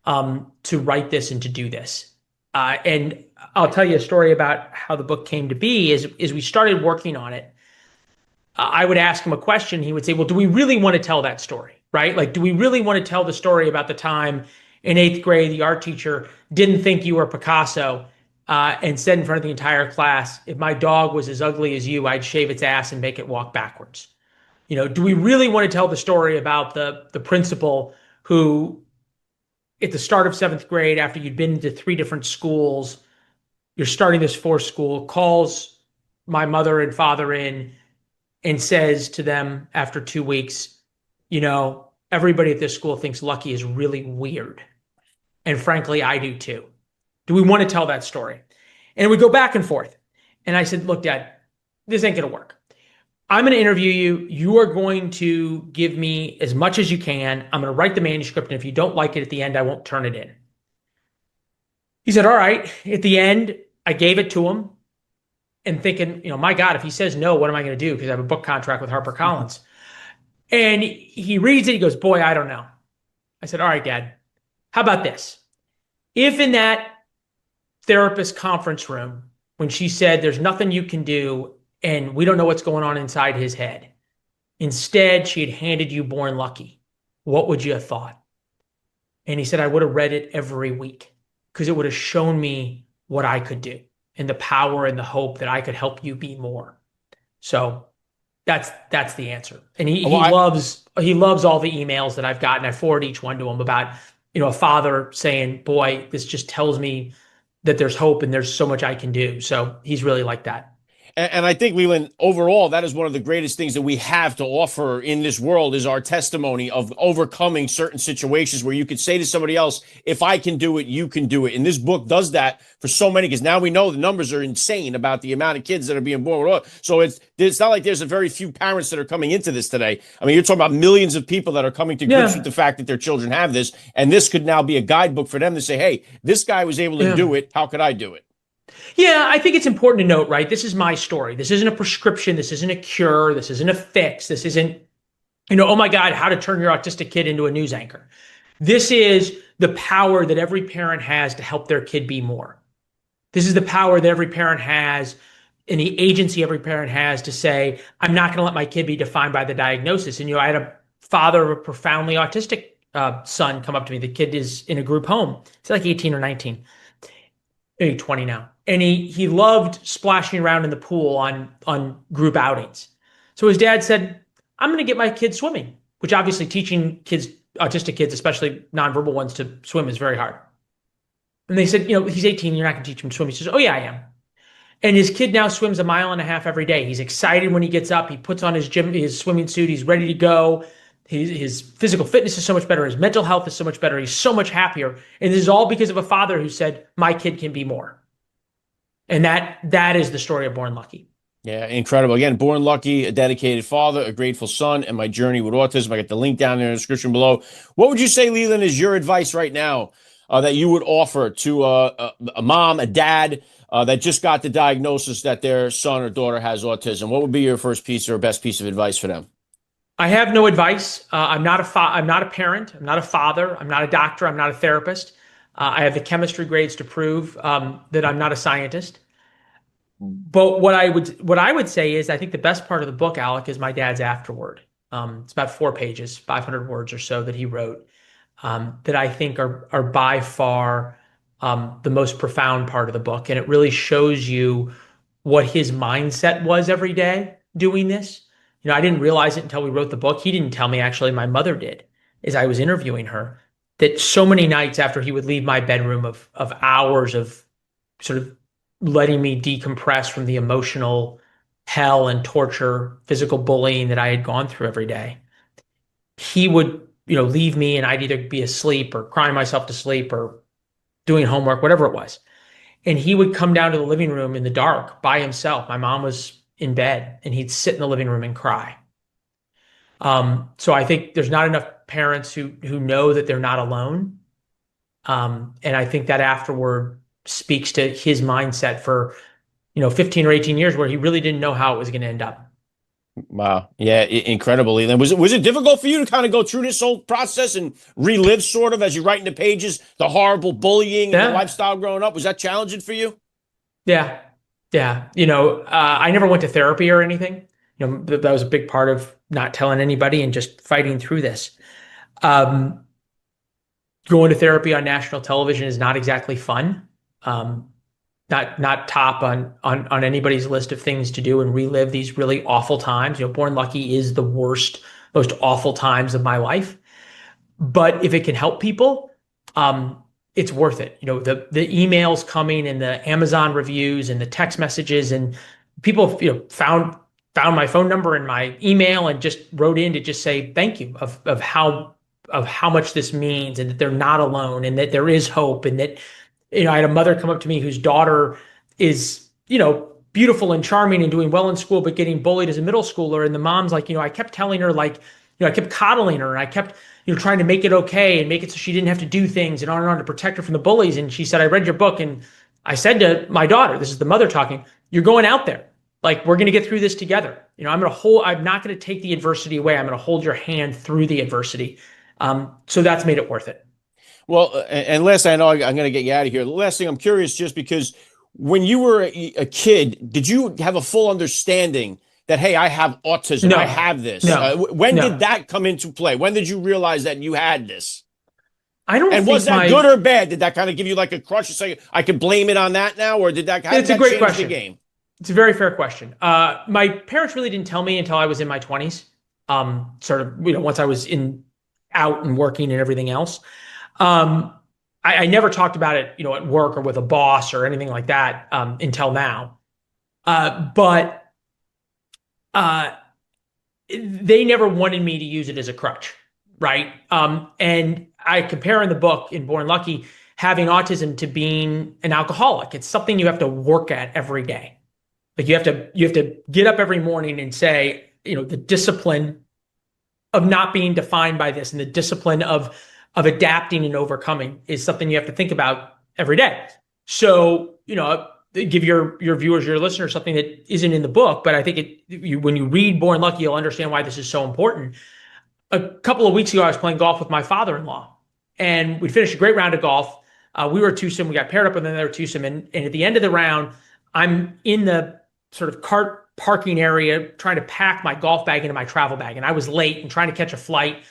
to write this and to do this. And I'll tell you a story about how the book came to be. Is we started working on it, I would ask him a question. He would say, well, do we really want to tell that story? Right? Like, do we really want to tell the story about the time in 8th grade, the art teacher didn't think you were Picasso, and said in front of the entire class, if my dog was as ugly as you, I'd shave its ass and make it walk backwards. Do we really want to tell the story about the principal who, at the start of 7th grade, after you'd been to 3 different schools, you're starting this 4th school, calls my mother and father in and says to them after 2 weeks, everybody at this school thinks Lucky is really weird. And frankly, I do too. Do we want to tell that story? And we go back and forth. And I said, look, Dad, this ain't going to work. I'm going to interview you. You are going to give me as much as you can. I'm going to write the manuscript. And if you don't like it at the end, I won't turn it in. He said, all right. At the end, I gave it to him and thinking, my God, if he says no, what am I going to do? Because I have a book contract with HarperCollins. And he reads it. He goes, boy, I don't know. I said, all right, Dad, how about this? If in that therapist conference room, when she said there's nothing you can do and we don't know what's going on inside his head, instead she had handed you Born Lucky, what would you have thought? And he said, I would have read it every week because it would have shown me what I could do and the power and the hope that I could help you be more. So that's the answer. And he loves all the emails that I've gotten. I forward each one to him about, a father saying, boy, this just tells me that there's hope and there's so much I can do. So he's really like that. And I think, Leland, overall, that is one of the greatest things that we have to offer in this world is our testimony of overcoming certain situations where you could say to somebody else, if I can do it, you can do it. And this book does that for so many, because now we know the numbers are insane about the amount of kids that are being born with. So it's not like there's a very few parents that are coming into this today. I mean, you're talking about millions of people that are coming to grips with the fact that their children have this. And this could now be a guidebook for them to say, hey, this guy was able to do it. How could I do it? Yeah, I think it's important to note, right? This is my story. This isn't a prescription. This isn't a cure. This isn't a fix. This isn't, oh my God, how to turn your autistic kid into a news anchor. This is the power that every parent has to help their kid be more. This is the power that every parent has and the agency every parent has to say, I'm not going to let my kid be defined by the diagnosis. And, I had a father of a profoundly autistic son come up to me. The kid is in a group home. It's like 18 or 19. Maybe 20 now. And he loved splashing around in the pool on group outings. So his dad said, I'm going to get my kid swimming, which obviously teaching kids, autistic kids, especially nonverbal ones, to swim is very hard. And they said, he's 18, you're not going to teach him to swim. He says, oh yeah, I am. And his kid now swims 1.5 miles every day. He's excited when he gets up. He puts on his swimming suit. He's ready to go. His physical fitness is so much better. His mental health is so much better. He's so much happier. And this is all because of a father who said, my kid can be more. And that is the story of Born Lucky. Yeah, incredible. Again, Born Lucky, a dedicated father, a grateful son, and my journey with autism. I got the link down there in the description below. What would you say, Leland, is your advice right now that you would offer to a mom, a dad that just got the diagnosis that their son or daughter has autism? What would be your first piece or best piece of advice for them? I have no advice. I'm not a parent. I'm not a father. I'm not a doctor. I'm not a therapist. I have the chemistry grades to prove that I'm not a scientist. But what I would say is I think the best part of the book, Alec, is my dad's afterword. It's about 4 pages, 500 words or so that he wrote that I think are by far the most profound part of the book. And it really shows you what his mindset was every day doing this. I didn't realize it until we wrote the book. He didn't tell me, actually, my mother did, as I was interviewing her, that so many nights after he would leave my bedroom of hours of sort of letting me decompress from the emotional hell and torture, physical bullying that I had gone through every day, he would, leave me and I'd either be asleep or crying myself to sleep or doing homework, whatever it was. And he would come down to the living room in the dark by himself. My mom was in bed and he'd sit in the living room and cry. So I think there's not enough parents who know that they're not alone. And I think that afterward speaks to his mindset for, 15 or 18 years where he really didn't know how it was going to end up. Wow. Yeah, incredible, Leland. Was it difficult for you to kind of go through this whole process and relive sort of as you write in the pages the horrible bullying and the lifestyle growing up? Was that challenging for you? Yeah. Yeah. I never went to therapy or anything. That was a big part of not telling anybody and just fighting through this. Going to therapy on national television is not exactly fun. Not top on anybody's list of things to do and relive these really awful times. Born Lucky is the worst, most awful times of my life. But if it can help people, it's worth it. The emails coming and the Amazon reviews and the text messages, and people found my phone number and my email and just wrote in to just say thank you of how much this means, and that they're not alone, and that there is hope, and that I had a mother come up to me whose daughter is, beautiful and charming and doing well in school, but getting bullied as a middle schooler. And the mom's like, I kept telling her, I kept coddling her, and I kept, trying to make it okay and make it so she didn't have to do things and on to protect her from the bullies. And she said, I read your book and I said to my daughter, this is the mother talking, you're going out there. We're going to get through this together. I'm not going to take the adversity away. I'm going to hold your hand through the adversity. So that's made it worth it. Well, and last thing, I know I'm going to get you out of here. The last thing, I'm curious, just because when you were a kid, did you have a full understanding that, hey, I have autism, No. I have this? No. When No. did that come into play? When did you realize that you had this? I don't And think was that good or bad? Did that kind of give you like a crush to say, I could blame it on that now? Or did that, how did that change the game? It's a very fair question. My parents really didn't tell me until I was in my 20s, sort of, once I was out and working and everything else. I never talked about it, at work or with a boss or anything like that until now. But they never wanted me to use it as a crutch, right? And I compare in the book, in Born Lucky, having autism to being an alcoholic. It's something you have to work at every day. You have to get up every morning and say, the discipline of not being defined by this, and the discipline of adapting and overcoming is something you have to think about every day. So, give your viewers, your listeners, something that isn't in the book, but I think when you read Born Lucky, you'll understand why this is so important. A couple of weeks ago, I was playing golf with my father-in-law, and we finished a great round of golf. We were a twosome. We got paired up with another twosome, and at the end of the round, I'm in the sort of cart parking area trying to pack my golf bag into my travel bag, and I was late and trying to catch a flight.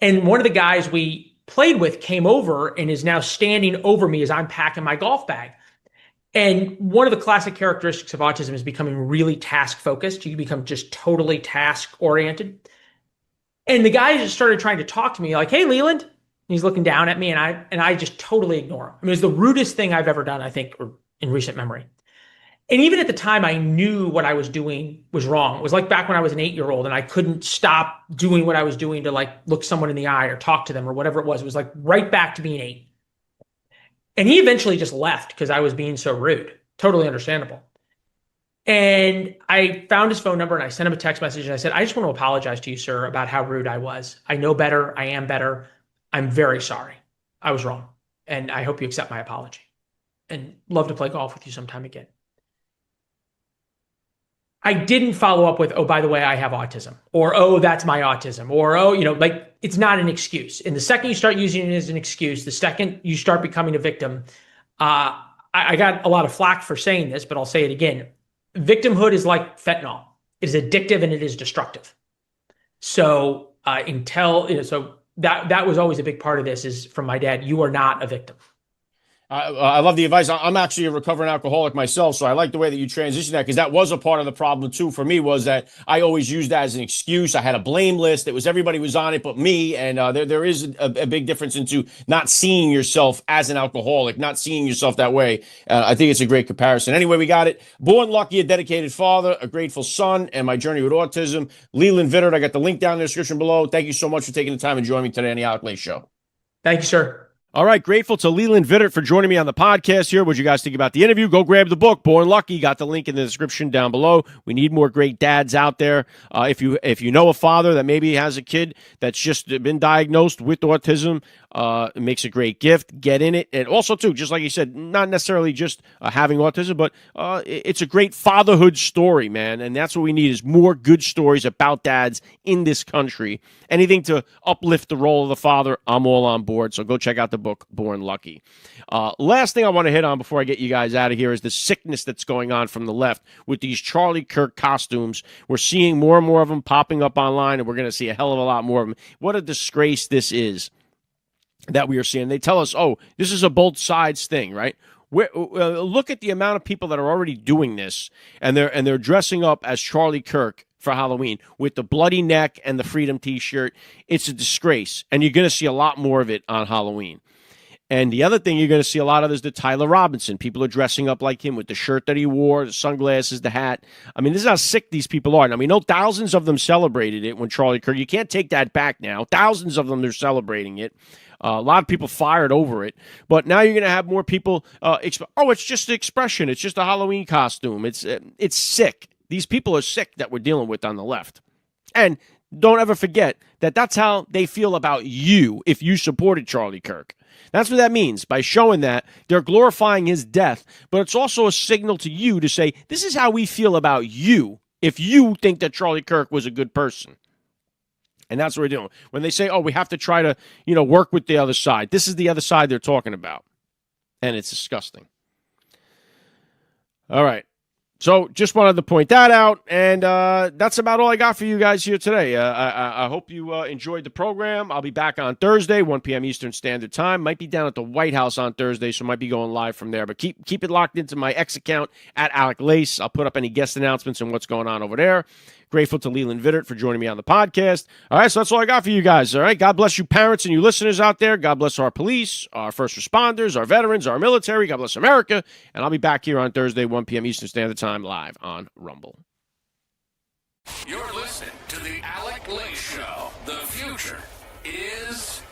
And one of the guys we played with came over and is now standing over me as I'm packing my golf bag. And one of the classic characteristics of autism is becoming really task focused. You become just totally task oriented. And the guy just started trying to talk to me like, hey, Leland. And he's looking down at me, and I just totally ignore him. I mean, it's the rudest thing I've ever done, I think, in recent memory. And even at the time, I knew what I was doing was wrong. It was like back when I was an 8-year-old and I couldn't stop doing what I was doing to look someone in the eye or talk to them or whatever it was. It was right back to being 8. And he eventually just left because I was being so rude. Totally understandable. And I found his phone number and I sent him a text message and I said, I just want to apologize to you, sir, about how rude I was. I know better. I am better. I'm very sorry. I was wrong. And I hope you accept my apology. And love to play golf with you sometime again. I didn't follow up with, oh, by the way, I have autism, or, oh, that's my autism, or, oh, like, it's not an excuse. And the second you start using it as an excuse, the second you start becoming a victim, I got a lot of flack for saying this, but I'll say it again. Victimhood is like fentanyl. It is addictive and it is destructive. So so that was always a big part of this is from my dad, you are not a victim. I love the advice. I'm actually a recovering alcoholic myself, so I like the way that you transition that, because that was a part of the problem too for me, was that I always used that as an excuse. I had a blame list. It was everybody was on it but me, and there is a big difference into not seeing yourself as an alcoholic, not seeing yourself that way. I think it's a great comparison. Anyway, we got it. Born lucky, a dedicated father, a grateful son, and my journey with autism. Leland Vittert, I got the link down in the description below. Thank you so much for taking the time and joining me today on the AlecLace Show. Thank you, sir. All right, grateful to Leland Vittert for joining me on the podcast here. What you guys think about the interview? Go grab the book, Born Lucky. Got the link in the description down below. We need more great dads out there. If you know a father that maybe has a kid that's just been diagnosed with autism, it makes a great gift. Get in it. And also, too, just like you said, not necessarily just having autism, but it's a great fatherhood story, man. And that's what we need, is more good stories about dads in this country. Anything to uplift the role of the father, I'm all on board. So go check out the book, Born Lucky. Last thing I want to hit on before I get you guys out of here is the sickness that's going on from the left with these Charlie Kirk costumes. We're seeing more and more of them popping up online, and we're going to see a hell of a lot more of them. What a disgrace this is that we are seeing. They tell us, oh, this is a both sides thing, right? Look at the amount of people that are already doing this, and they're dressing up as Charlie Kirk for Halloween with the bloody neck and the Freedom T-shirt. It's a disgrace, and you're going to see a lot more of it on Halloween. And the other thing you're going to see a lot of is the Tyler Robinson. People are dressing up like him with the shirt that he wore, the sunglasses, the hat. I mean, this is how sick these people are. Now, we know thousands of them celebrated it when Charlie Kirk. You can't take that back now. Thousands of them, they're celebrating it. A lot of people fired over it. But now you're going to have more people, it's just the expression. It's just a Halloween costume. It's sick. These people are sick that we're dealing with on the left. And don't ever forget that that's how they feel about you if you supported Charlie Kirk. That's what that means. By showing that, they're glorifying his death, but it's also a signal to you to say, this is how we feel about you if you think that Charlie Kirk was a good person. And that's what we're doing. When they say, oh, we have to try to, work with the other side, this is the other side they're talking about. And it's disgusting. All right. So just wanted to point that out, and that's about all I got for you guys here today. I hope you enjoyed the program. I'll be back on Thursday, 1 p.m. Eastern Standard Time. Might be down at the White House on Thursday, so might be going live from there. But keep it locked into my X account at AlecLace. I'll put up any guest announcements and what's going on over there. Grateful to Leland Vittert for joining me on the podcast. All right, so that's all I got for you guys. All right, God bless you parents and you listeners out there. God bless our police, our first responders, our veterans, our military. God bless America. And I'll be back here on Thursday, 1 p.m. Eastern Standard Time, live on Rumble. You're listening to the AlecLace Show. The future is